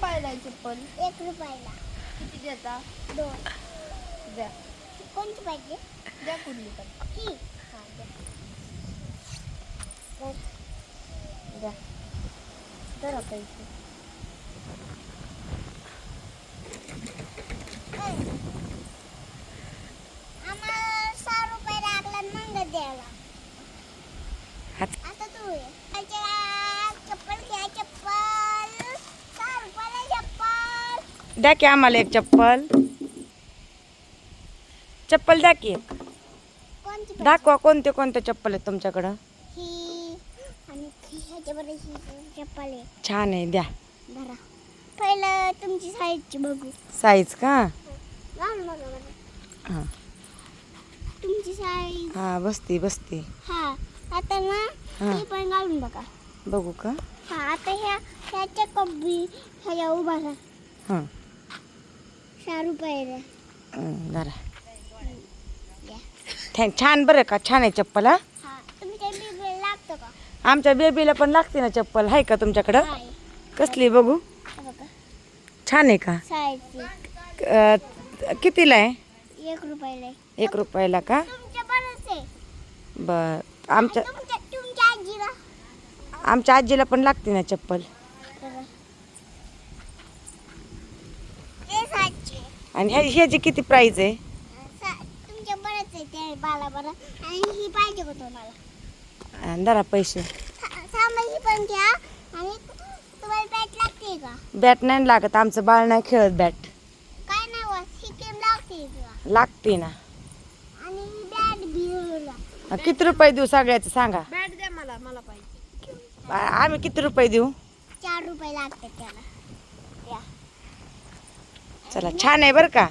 रुपयाला आहे चप्पल? 1 रुपयाला. किती देता? 2. द्या. कोणती पाहिजे? द्या कुठली पण. ही. हा द्या. द्या. जरा पैसे. आम्हाला 6 रुपये लागला मग द्यायला. आता तू ये. चप्पल घ्या चप्पल. 6 रुपयाला चप्पल. द्या की आम्हाला एक चप्पल. चप्पल द्या की एक. कोणती पाहिजे? दाखवा कोणते कोणते चप्पल आहेत तुमच्याकडं. ही आणि ह्याच्याबरोबर ही चप्पल आहे. छान आहे, द्या. धरा. पहिलं तुमची साईजची बघू. साईज का? घालून बघा बरं. हां तुमची साईज. हां बसते बसते. हा आता ना हा. ही पण घालून बघा. बघू का? हा आता ह्याच्या कब्बी ह्याच्या उभा राहा. हां 6 रुपये द्या. जरा द्या. छान बरं का, छान आहे चप्पल. हा हा तुमच्या बिल लागतं का? आमच्या बेबीला पण लागते ना चप्पल, आहे का तुमच्याकडं? हाय. कसली बघू? हा बघा छान आहे का? साईजची कितीला आहे? 1 रुपयाला आहे. 1 रुपयाला का? तुमच्या बरंच आहे. बर आमच्या तुमच्या आजीला आमच्या आजीला पण लागते ना चप्पल. बघा. हे 700. आणि ह्याची किती प्राइस आहे? तुमच्या बरंच आहे ते बाला बरं. आणि ही पाहिजे का तुम्हाला? जरा पैसे. सामान ही पण घ्या. आणि तुम्हाला बॅट लागते का? बॅट नाही लागत, आमचं बाळ नाही खेळत बॅट. काय नाही होत. ही गेम लागते तुला. लागते ना. आणि ही बॅट भिवला. किती रुपये देऊ सगळ्याचं सांगा. बॅट द्या मला, मला पाहिजे. आम्ही किती रुपये देऊ? 4 रुपये लागतात त्याला. द्या. चला छान आहे बरं का.